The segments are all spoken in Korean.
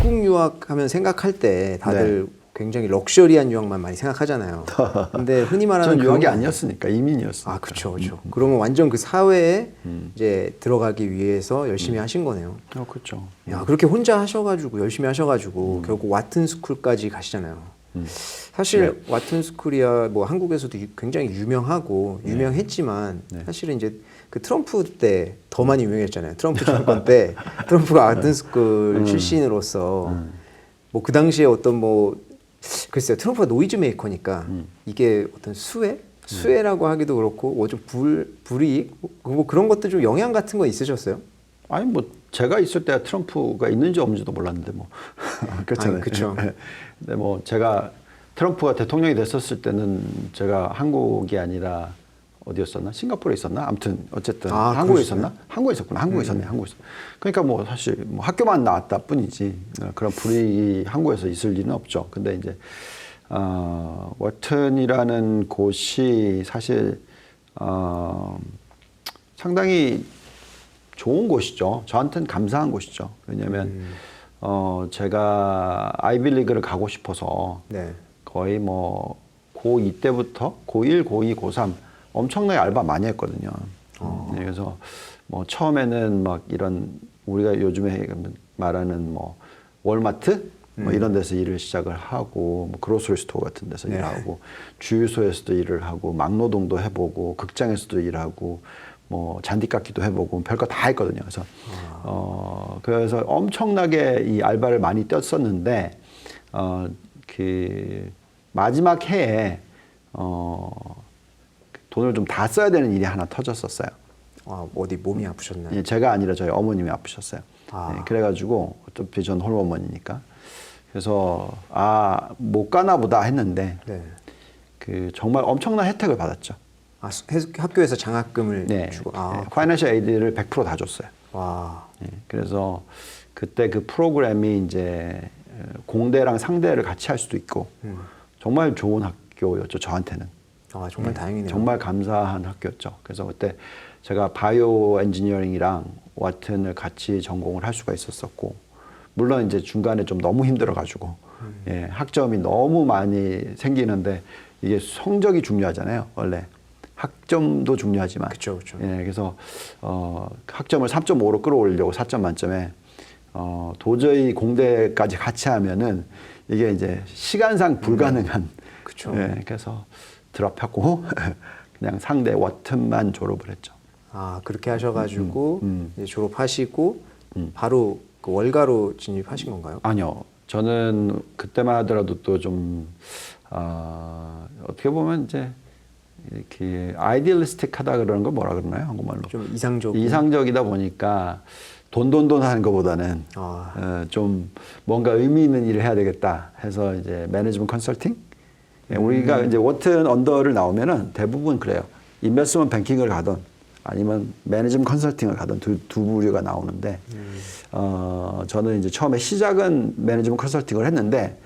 미국 유학하면 생각할 때 다들 네. 굉장히 럭셔리한 유학만 많이 생각하잖아요. 근데 흔히 말하는 전 유학이 그런- 아니었으니까 이민이었으니까. 아, 그렇죠, 그렇죠. 그러면 완전 그 사회에 이제 들어가기 위해서 열심히 하신 거네요. 그렇죠. 야, 그렇게 혼자 하셔가지고 열심히 하셔가지고 결국 와튼 스쿨까지 가시잖아요. 사실 네. 와튼 스쿨이야 뭐 한국에서도 굉장히 유명하고 유명했지만 네. 사실은 이제 그 트럼프 때 더 많이 유명했잖아요. 트럼프 정권 때 트럼프가 와튼 스쿨 출신으로서 뭐 그 당시에 어떤 뭐 글쎄요, 트럼프가 노이즈 메이커니까 이게 어떤 수혜라고 하기도 그렇고 뭐 좀 불이익 뭐 그런 것도 좀 영향 같은 거 있으셨어요? 아니 뭐 제가 있을 때 트럼프가 있는지 없는지도 몰랐는데 뭐 그렇잖아요. 아니, 그쵸. 근데 뭐 제가 트럼프가 대통령이 됐었을 때는 제가 한국이 아니라 어디였었나? 싱가포르에 있었나? 아무튼 어쨌든 아, 한국에 그러시구나. 있었나? 한국에 있었구나. 한국에 있었네. 한국에 있었. 그러니까 뭐 사실 뭐 학교만 나왔다 뿐이지 그런 불이익이 한국에서 있을 리는 없죠. 근데 이제 워튼이라는 곳이 사실 상당히 좋은 곳이죠. 저한테는 감사한 곳이죠. 왜냐하면 제가 아이비리그를 가고 싶어서 네. 거의 뭐 고2 때부터 고1, 고2, 고3 엄청나게 알바 많이 했거든요. 네, 그래서 뭐 처음에는 막 이런 우리가 요즘에 말하는 뭐 월마트 뭐 이런 데서 일을 시작을 하고 뭐 그로서리 스토어 같은 데서 네. 일하고 주유소에서도 일을 하고 막노동도 해보고 극장에서도 일하고 뭐 잔디깎기도 해보고 별거 다 했거든요. 그래서 그래서 엄청나게 이 알바를 많이 뛰었었는데 그 마지막 해에 돈을 좀 다 써야 되는 일이 하나 터졌었어요. 아, 어디 몸이 아프셨나요? 예, 제가 아니라 저희 어머님이 아프셨어요. 아. 예, 그래가지고 어차피 전 홀어머니니까 그래서 못 가나 보다 했는데 네. 그 정말 엄청난 혜택을 받았죠. 아, 학교에서 장학금을 네, 주고 파이낸셜 에이드를 100% 다 줬어요. 와. 예, 그래서 그때 그 프로그램이 이제 공대랑 상대를 같이 할 수도 있고 정말 좋은 학교였죠, 저한테는. 아, 정말 다행이네요. 정말 감사한 학교였죠. 그래서 그때 제가 바이오 엔지니어링이랑 와튼을 같이 전공을 할 수가 있었었고, 물론 이제 중간에 좀 너무 힘들어가지고, 예, 학점이 너무 많이 생기는데, 이게 성적이 중요하잖아요, 원래. 학점도 중요하지만. 그쵸, 그쵸. 예, 그래서, 학점을 3.5로 끌어올리려고 4점 만점에, 도저히 공대까지 같이 하면은, 이게 이제 시간상 불가능한. 그쵸. 예, 그래서 드랍하고, 그냥 상대 워튼만 졸업을 했죠. 아, 그렇게 하셔가지고 이제 졸업하시고 바로 그 월가로 진입하신 건가요? 아니요. 저는 그때만 하더라도 또 좀, 어떻게 보면 이제, 이렇게 아이디얼리스틱하다 그러는 걸 뭐라 그러나요? 한국말로. 좀 이상적. 이상적이다 보니까 돈 하는 것보다는 좀 뭔가 의미 있는 일을 해야 되겠다 해서 이제 매니지먼트 컨설팅? 예, 우리가 이제 워튼 언더를 나오면은 대부분 그래요. 인베스트먼트 뱅킹을 가든 아니면 매니지먼트 컨설팅을 가든 두 부류가 나오는데 저는 이제 처음에 시작은 매니지먼트 컨설팅을 했는데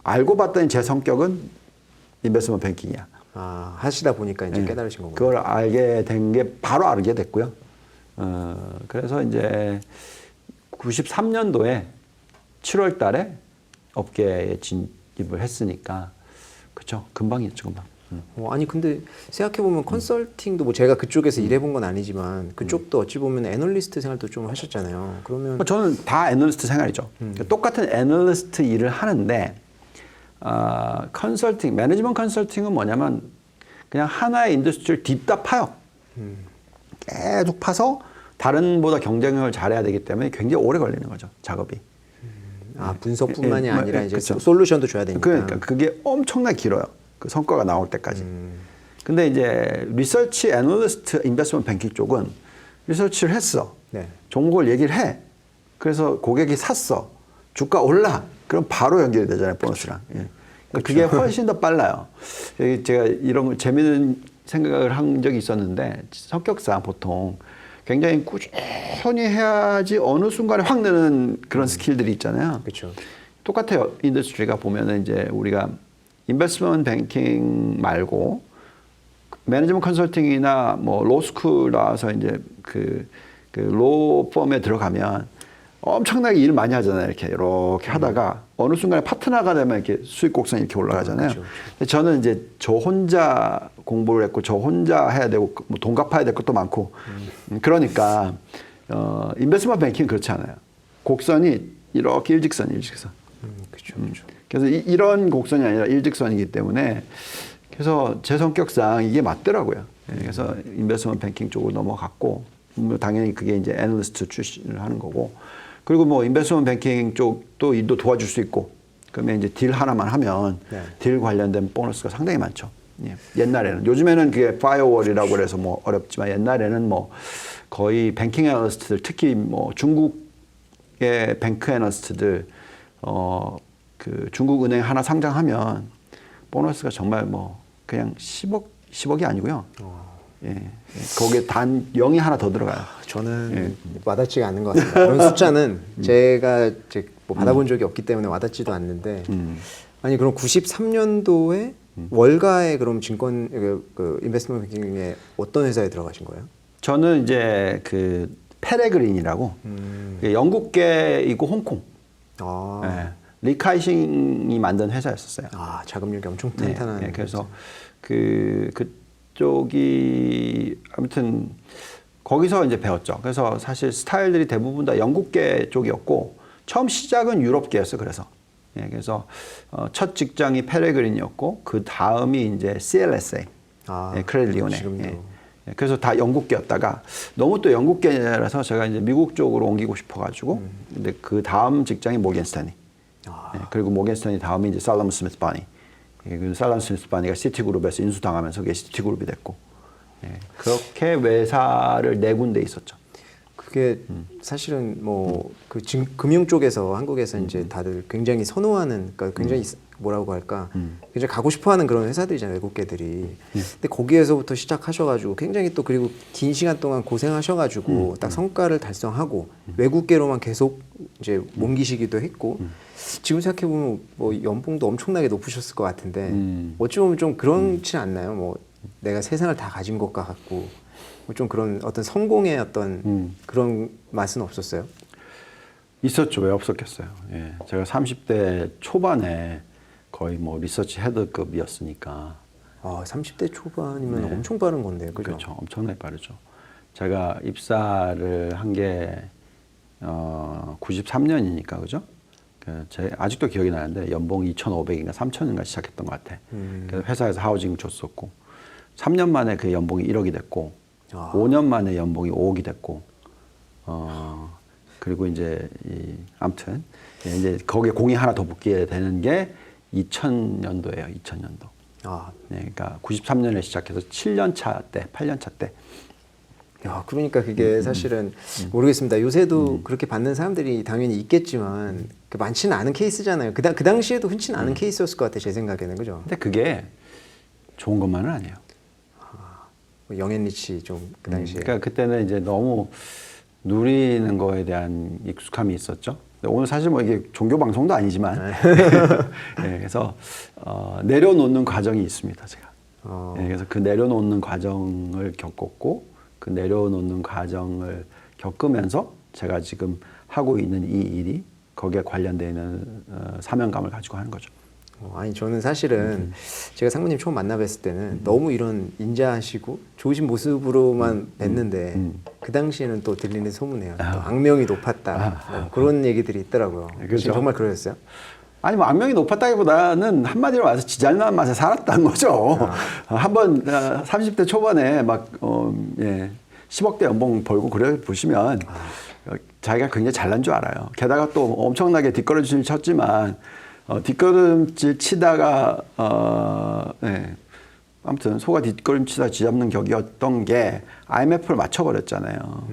알고 봤더니 제 성격은 인베스트먼트 뱅킹이야. 아, 하시다 보니까 이제 깨달으신 거군요. 그걸 알게 된 게 바로 알게 됐고요. 그래서 이제 93년도에 7월 달에 업계에 진입을 했으니까 그렇죠. 금방이었죠, 금방. 아니 근데 생각해보면 컨설팅도 뭐 제가 그쪽에서 일해본 건 아니지만 그쪽도 어찌 보면 애널리스트 생활도 좀 하셨잖아요. 그러면 저는 다 애널리스트 생활이죠. 똑같은 애널리스트 일을 하는데 컨설팅, 매니지먼트 컨설팅은 뭐냐면 그냥 하나의 인더스트리를 딥다 파요. 계속 파서 다른보다 경쟁을 잘해야 되기 때문에 굉장히 오래 걸리는 거죠, 작업이. 아, 분석뿐만이 아니라 이제 그쵸. 솔루션도 줘야 되니까. 그러니까 그게 엄청나게 길어요. 그 성과가 나올 때까지. 근데 이제 리서치 애널리스트 인베스트먼트 뱅킹 쪽은 리서치를 했어. 네. 종목을 얘기를 해. 그래서 고객이 샀어. 주가 올라. 그럼 바로 연결이 되잖아요, 보너스랑. 예. 그러니까 그게 훨씬 더 빨라요. 제가 이런 걸 재미있는 생각을 한 적이 있었는데 성격상 보통 굉장히 꾸준히 해야지 어느 순간에 확 느는 그런 스킬들이 있잖아요. 그렇죠. 똑같아요. 인더스트리가 보면은 이제 우리가 인베스트먼트 뱅킹 말고 매니지먼트 컨설팅이나 뭐 로스쿨 나와서 이제 그 로펌에 들어가면 엄청나게 일 많이 하잖아요. 이렇게 하다가 어느 순간에 파트너가 되면 이렇게 수익 곡선이 이렇게 올라가잖아요. 그렇죠. 근데 저는 이제 저 혼자 공부를 했고 저 혼자 해야 되고 뭐 돈 갚아야 될 것도 많고 그러니까 인베스트먼트 뱅킹은 그렇지 않아요. 곡선이 이렇게 일직선. 그렇죠. 그렇죠. 그래서 이런 곡선이 아니라 일직선이기 때문에 그래서 제 성격상 이게 맞더라고요. 그래서 인베스트먼트 뱅킹 쪽으로 넘어갔고 당연히 그게 이제 애널리스트 출신을 하는 거고 그리고 뭐 인베스트먼트 뱅킹 쪽도 일도 도와줄 수 있고 그러면 이제 딜 하나만 하면 네. 딜 관련된 보너스가 상당히 많죠. 예. 옛날에는 요즘에는 그게 파이어월이라고 그래서 뭐 어렵지만 옛날에는 뭐 거의 뱅킹 애널리스트들 특히 뭐 중국의 뱅크 애널리스트들 그 중국 은행 하나 상장하면 보너스가 정말 뭐 그냥 10억이 아니고요. 예. 거기에 단 0이 하나 더 들어가요. 저는 와닿지가 않는 것 같습니다. 그런 숫자는 제가 이제 뭐 받아본 적이 없기 때문에 와닿지도 않는데 아니 그럼 93년도에 월가의 그럼 증권 그 인베스트먼트 뱅킹에 어떤 회사에 들어가신 거예요? 저는 이제 그 페레그린이라고 영국계이고 홍콩 아, 리카이싱이 만든 회사였었어요. 아 자금력이 엄청 탄탄한. 네, 그래서 그쪽이 아무튼 거기서 이제 배웠죠. 그래서 사실 스타일들이 대부분 다 영국계 쪽이었고 처음 시작은 유럽계였어. 그래서 그래서 첫 직장이 페레그린이었고 그 다음이 이제 CLSA, 크레딧 리오네. 지금도. 그래서 다 영국계였다가 너무 또 영국계라서 제가 이제 미국 쪽으로 옮기고 싶어가지고 근데 그 다음 직장이 모건 스탠리. 그리고 모건 스탠리 다음이 이제 살럼 스미스 바니. 그 살람 스미스 바니가 시티그룹에서 인수당하면서 그게 시티그룹이 됐고 그렇게 회사를 네 군데 있었죠. 그게 사실은 뭐 그 금융 쪽에서 한국에서 이제 다들 굉장히 선호하는 그러니까 굉장히 뭐라고 할까 굉장히 가고 싶어하는 그런 회사들이잖아요 외국계들이. 근데 거기에서부터 시작하셔가지고 굉장히 또 그리고 긴 시간 동안 고생하셔가지고 딱 성과를 달성하고 외국계로만 계속 이제 옮기시기도 했고 지금 생각해 보면 뭐 연봉도 엄청나게 높으셨을 것 같은데 어찌 보면 좀 그렇지 않나요? 뭐 내가 세상을 다 가진 것 같고. 좀 그런 어떤 성공의 어떤 그런 맛은 없었어요? 있었죠. 왜 없었겠어요. 예. 제가 30대 초반에 거의 뭐 리서치 헤드급이었으니까. 아, 30대 초반이면 엄청 빠른 건데요. 그죠? 그렇죠. 엄청나게 빠르죠. 제가 입사를 한 게 93년이니까 그죠? 제 아직도 기억이 나는데 연봉 2,500인가 3,000인가 시작했던 것 같아. 그래서 회사에서 하우징 줬었고 3년 만에 그 연봉이 1억이 됐고 5년 만에 연봉이 5억이 됐고, 그리고 이제, 아무튼, 이제 거기에 공이 하나 더 붙게 되는 게 2000년도예요, 2000년도. 그러니까 93년에 시작해서 7년 차 때, 8년 차 때. 야, 그러니까 그게 사실은 모르겠습니다. 요새도 그렇게 받는 사람들이 당연히 있겠지만, 많지는 않은 케이스잖아요. 그 당시에도 흔치는 않은 케이스였을 것 같아요, 제 생각에는. 그죠? 근데 그게 좋은 것만은 아니에요. 영앤리치 좀 그 당시에. 그러니까 그때는 이제 너무 누리는 거에 대한 익숙함이 있었죠. 오늘 사실 뭐 이게 종교 방송도 아니지만, 그래서 내려놓는 과정이 있습니다, 제가. 그래서 그 내려놓는 과정을 겪었고, 그 내려놓는 과정을 겪으면서 제가 지금 하고 있는 이 일이 거기에 관련되는 사명감을 가지고 하는 거죠. 아니 저는 사실은 제가 상무님 처음 만나 뵀을 때는 너무 이런 인자하시고 좋으신 모습으로만 뵀는데 그 당시에는 또 들리는 소문이에요. 또 악명이 높았다. 그런 얘기들이 있더라고요. 그렇죠. 정말 그러셨어요? 아니 뭐 악명이 높았다기보다는 한마디로 말해서 지잘난 맛에 살았다는 거죠. 한번 30대 초반에 막 10억대 연봉 벌고 그래 보시면 자기가 굉장히 잘난 줄 알아요. 게다가 또 엄청나게 뒷걸음질 쳤지만 뒷걸음질 치다가 아무튼 소가 뒷걸음치다 쥐잡는 격이었던 게 IMF를 맞춰버렸잖아요.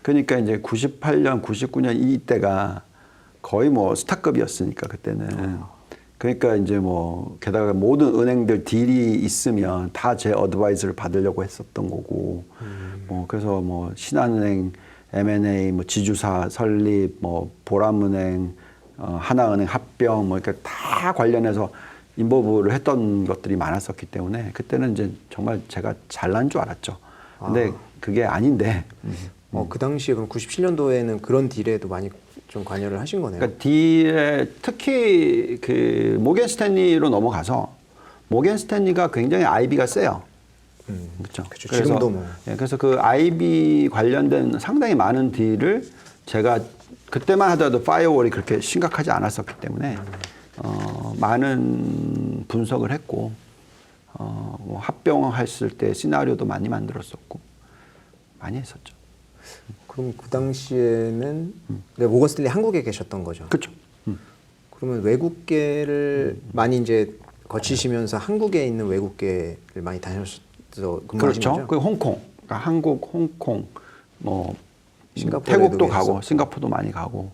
그러니까 이제 98년, 99년 이때가 거의 뭐 스타급이었으니까 그때는. 그러니까 이제 뭐 게다가 모든 은행들 딜이 있으면 다 제 어드바이스를 받으려고 했었던 거고. 뭐 그래서 뭐 신한은행, M&A, 뭐 지주사 설립, 뭐 보람은행, 하나은행 합병 뭐 이렇게 다 관련해서 인보부를 했던 것들이 많았었기 때문에 그때는 이제 정말 제가 잘난 줄 알았죠. 근데 그게 아닌데. 그 당시에 그럼 97년도에는 그런 딜에도 많이 좀 관여를 하신 거네요. 그러니까 딜에 특히 그 모겐 스탠리로 넘어가서 모겐 스탠리가 굉장히 IB가 세요. 그렇죠. 그쵸. 지금도 뭐. 그래서 그 IB 관련된 상당히 많은 딜을 제가 그때만 하더라도 파이어월이 그렇게 심각하지 않았었기 때문에 많은 분석을 했고 뭐 합병했을 때 시나리오도 많이 만들었었고 많이 했었죠. 그럼 그 당시에는 모건 스탠리 한국에 계셨던 거죠? 그렇죠. 그러면 외국계를 많이 이제 거치시면서 한국에 있는 외국계를 많이 다녔어 근무하신 그렇죠. 거죠? 그 홍콩, 그러니까 한국, 홍콩, 뭐 싱가포르에도 태국도 가고 계셨고. 싱가포르도 많이 가고.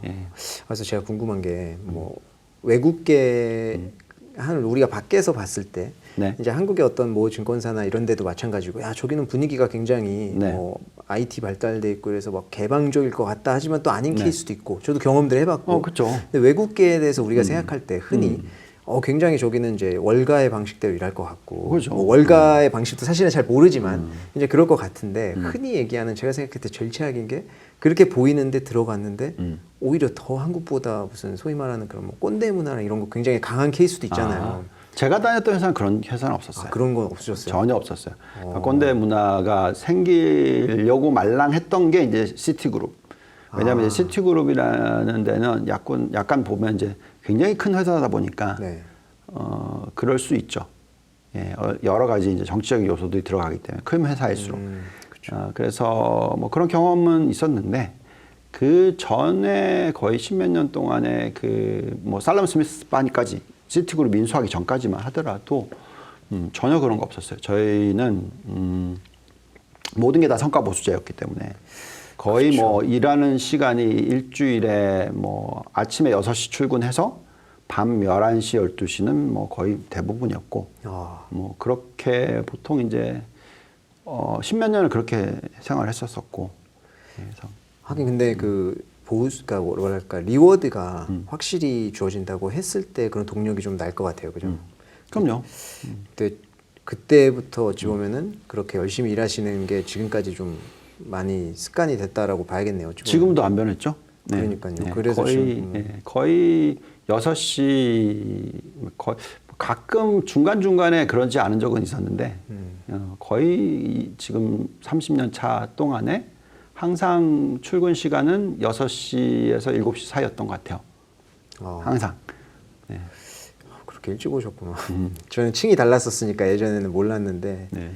예. 그래서 제가 궁금한 게 뭐 외국계 한 우리가 밖에서 봤을 때 네. 이제 한국의 어떤 뭐 증권사나 이런 데도 마찬가지고 야 저기는 분위기가 굉장히 네. 뭐 IT 발달돼 있고 그래서 막 개방적일 것 같다 하지만 또 아닌 네. 케이스도 있고 저도 경험들 해봤고 그렇죠. 근데 외국계에 대해서 우리가 생각할 때 흔히 굉장히 저기는 이제 월가의 방식대로 일할 것 같고 그렇죠. 뭐 월가의 방식도 사실은 잘 모르지만 이제 그럴 것 같은데 흔히 얘기하는 제가 생각할 때 제일 최악인 게 그렇게 보이는데 들어갔는데 오히려 더 한국보다 무슨 소위 말하는 그런 뭐 꼰대 문화나 이런 거 굉장히 강한 케이스도 있잖아요. 제가 다녔던 회사는 그런 회사는 없었어요. 그런 건 없으셨어요? 전혀 없었어요. 그러니까 꼰대 문화가 생기려고 말랑했던 게 이제 시티그룹. 왜냐하면 이제 시티그룹이라는 데는 약간 보면 이제 굉장히 큰 회사다 보니까 네. 그럴 수 있죠. 예, 여러 가지 이제 정치적인 요소들이 들어가기 때문에 큰 회사일수록. 그래서 뭐 그런 경험은 있었는데 그 전에 거의 십몇 년 동안에 그 뭐 살럼 스미스 바니까지 시티그룹 인수하기 전까지만 하더라도 전혀 그런 거 없었어요. 저희는 모든 게 다 성과 보수제였기 때문에 거의 그렇죠. 뭐 일하는 시간이 일주일에 뭐 아침에 6시 출근해서 밤 11시, 12시는 뭐 거의 대부분이었고 뭐 그렇게 보통 이제 십몇 년을 그렇게 생활했었었고 그래서 하긴 근데 그 보수가 뭐랄까 리워드가 확실히 주어진다고 했을 때 그런 동력이 좀 날 것 같아요, 그죠? 그럼요. 근데 그때부터 어찌 보면은 그렇게 열심히 일하시는 게 지금까지 좀 많이 습관이 됐다라고 봐야겠네요. 어찌 보면. 지금도 안 변했죠? 네. 그러니까요. 네. 그래서 거의, 지금 거의 6시 거의 가끔 중간중간에 그러지 않은 적은 있었는데 거의 지금 30년 차 동안에 항상 출근 시간은 6시에서 7시 사이였던 것 같아요. 항상. 네. 그렇게 일찍 오셨구나. 저는 층이 달랐었으니까 예전에는 몰랐는데. 네.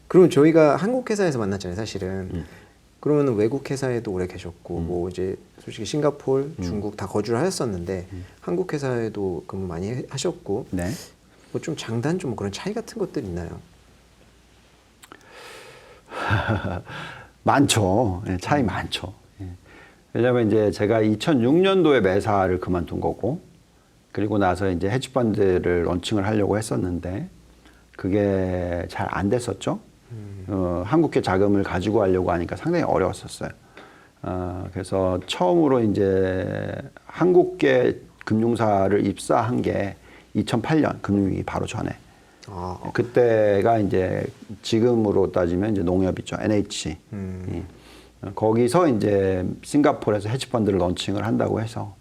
그러면 저희가 한국 회사에서 만났잖아요, 사실은. 그러면 외국 회사에도 오래 계셨고, 뭐 이제 솔직히 싱가포르, 중국 다 거주를 하셨었는데 한국 회사에도 근무 많이 하셨고, 네. 뭐 좀 장단점 뭐 그런 차이 같은 것들 있나요? 많죠. 예, 차이 많죠. 예. 왜냐하면 이제 제가 2006년도에 매사를 그만둔 거고, 그리고 나서 이제 헤지펀드를 런칭을 하려고 했었는데, 그게 잘 안 됐었죠. 한국계 자금을 가지고 하려고 하니까 상당히 어려웠었어요. 그래서 처음으로 이제 한국계 금융사를 입사한 게 2008년 금융위기 바로 전에. 그때가 이제 지금으로 따지면 이제 농협이죠. NH. 거기서 이제 싱가포르에서 헤지펀드를 런칭을 한다고 해서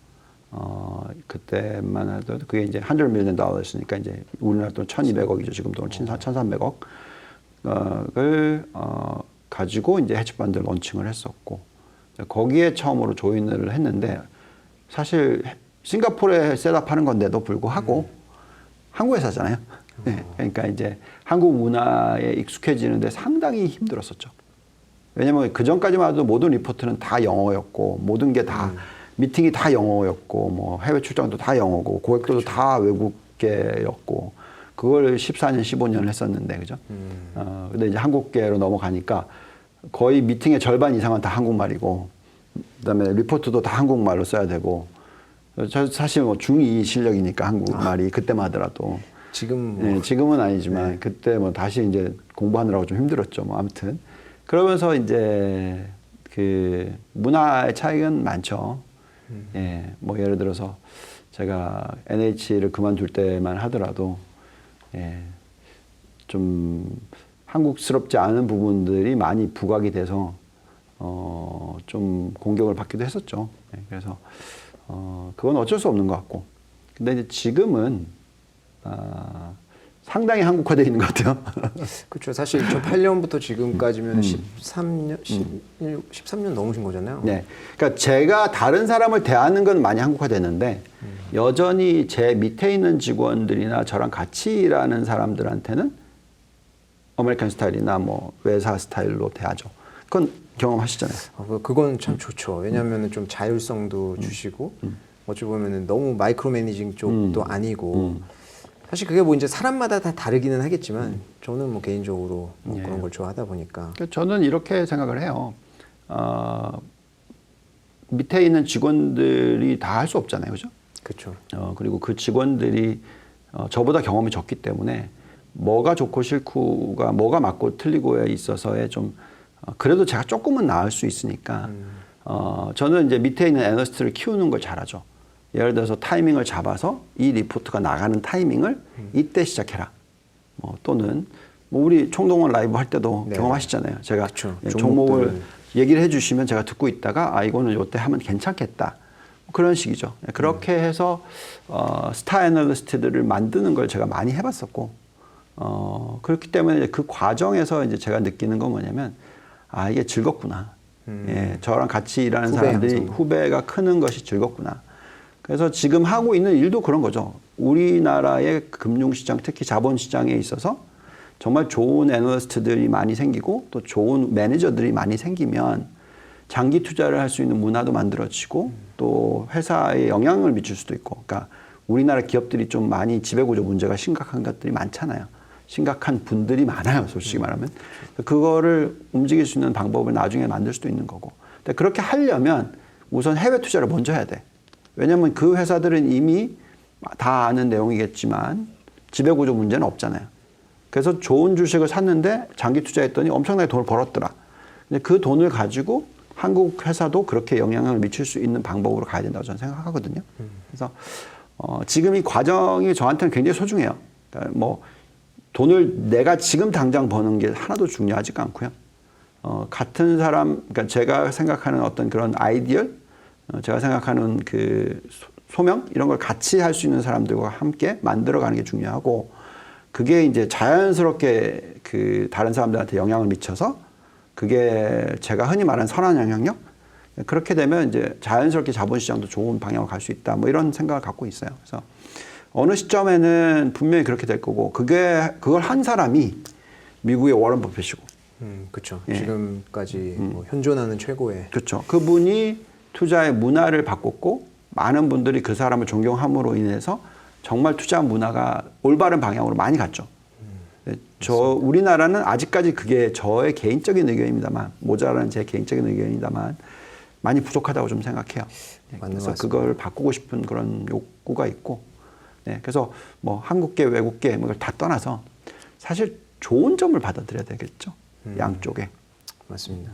그때만 해도 그게 이제 $100 million 달러였으니까 이제 우리나라 돈 1,200억이죠. 지금 돈 1,300억. 을 가지고 이제 헤지펀드 런칭을 했었고 거기에 처음으로 조인을 했는데 사실 싱가포르에 셋업하는 건데도 불구하고 한국 회사잖아요. 네, 그러니까 이제 한국 문화에 익숙해지는데 상당히 힘들었었죠. 왜냐면 그 전까지만 해도 모든 리포트는 다 영어였고 모든 게 다 미팅이 다 영어였고 뭐 해외 출장도 다 영어고 고객들도 다 외국계였고 그걸 14년, 15년을 했었는데, 그죠? 근데 이제 한국계로 넘어가니까 거의 미팅의 절반 이상은 다 한국말이고, 그 다음에 리포트도 다 한국말로 써야 되고, 저 사실 뭐 중2 실력이니까 한국말이 그때만 하더라도. 지금 뭐. 네, 지금은 아니지만, 그때 뭐 다시 이제 공부하느라고 좀 힘들었죠. 뭐 아무튼. 그러면서 이제 그 문화의 차이는 많죠. 예, 뭐 예를 들어서 제가 NH를 그만둘 때만 하더라도 예, 좀 한국스럽지 않은 부분들이 많이 부각이 돼서 좀 공격을 받기도 했었죠. 네, 그래서 그건 어쩔 수 없는 것 같고. 근데 이제 지금은 상당히 한국화되어 있는 것 같아요. 그렇죠. 사실 2008년부터 지금까지면 13년 넘으신 거잖아요. 네. 그러니까 제가 다른 사람을 대하는 건 많이 한국화됐는데 여전히 제 밑에 있는 직원들이나 저랑 같이 일하는 사람들한테는 아메리칸 스타일이나 뭐 외사 스타일로 대하죠. 그건 경험하시잖아요. 그건 참 좋죠. 왜냐하면 좀 자율성도 주시고 어찌 보면은 너무 마이크로 매니징 쪽도 아니고 사실 그게 뭐 이제 사람마다 다 다르기는 하겠지만 저는 뭐 개인적으로 뭐 그런 걸 좋아하다 보니까 그러니까 저는 이렇게 생각을 해요. 밑에 있는 직원들이 다 할 수 없잖아요, 그죠? 그렇죠. 그리고 그 직원들이 저보다 경험이 적기 때문에 뭐가 좋고 싫고가 뭐가 맞고 틀리고에 있어서의 좀 그래도 제가 조금은 나을 수 있으니까 저는 이제 밑에 있는 애널리스트를 키우는 걸 잘하죠. 예를 들어서 타이밍을 잡아서 이 리포트가 나가는 타이밍을 이때 시작해라. 또는 뭐 우리 총동원 라이브 할 때도 네. 경험하시잖아요. 제가 그쵸. 종목을 얘기를 해주시면 제가 듣고 있다가 이거는 이때 하면 괜찮겠다. 그런 식이죠. 그렇게 해서 스타 애널리스트들을 만드는 걸 제가 많이 해봤었고 그렇기 때문에 그 과정에서 이제 제가 느끼는 건 뭐냐면 이게 즐겁구나. 예, 저랑 같이 일하는 사람들이 후배가 크는 것이 즐겁구나. 그래서 지금 하고 있는 일도 그런 거죠. 우리나라의 금융시장, 특히 자본시장에 있어서 정말 좋은 애널리스트들이 많이 생기고 또 좋은 매니저들이 많이 생기면 장기 투자를 할 수 있는 문화도 만들어지고 또 회사에 영향을 미칠 수도 있고. 그러니까 우리나라 기업들이 좀 많이 지배구조 문제가 심각한 것들이 많잖아요. 심각한 분들이 많아요, 솔직히 말하면. 그거를 움직일 수 있는 방법을 나중에 만들 수도 있는 거고. 근데 그렇게 하려면 우선 해외 투자를 먼저 해야 돼. 왜냐하면 그 회사들은 이미 다 아는 내용이겠지만 지배구조 문제는 없잖아요. 그래서 좋은 주식을 샀는데 장기 투자했더니 엄청나게 돈을 벌었더라. 근데 그 돈을 가지고 한국 회사도 그렇게 영향을 미칠 수 있는 방법으로 가야 된다고 저는 생각하거든요. 그래서 지금 이 과정이 저한테는 굉장히 소중해요. 그러니까 뭐 돈을 내가 지금 당장 버는 게 하나도 중요하지가 않고요. 같은 사람, 그러니까 제가 생각하는 어떤 그런 아이디얼, 제가 생각하는 그 소명 이런 걸 같이 할 수 있는 사람들과 함께 만들어가는 게 중요하고 그게 이제 자연스럽게 그 다른 사람들한테 영향을 미쳐서 그게 제가 흔히 말하는 선한 영향력 그렇게 되면 이제 자연스럽게 자본시장도 좋은 방향으로 갈 수 있다 뭐 이런 생각을 갖고 있어요. 그래서 어느 시점에는 분명히 그렇게 될 거고 그걸 한 사람이 미국의 워런 버핏이고 그렇죠. 예. 지금까지 뭐 현존하는 최고의 그렇죠. 그분이 투자의 문화를 바꿨고 많은 분들이 그 사람을 존경함으로 인해서 정말 투자 문화가 올바른 방향으로 많이 갔죠. 우리나라는 아직까지 그게 저의 개인적인 의견입니다만 모자라는 제 개인적인 의견입니다만 많이 부족하다고 좀 생각해요. 그래서 그걸 바꾸고 싶은 그런 욕구가 있고 그래서 뭐 한국계 외국계 이걸 다 떠나서 사실 좋은 점을 받아들여야 되겠죠. 양쪽에. 맞습니다.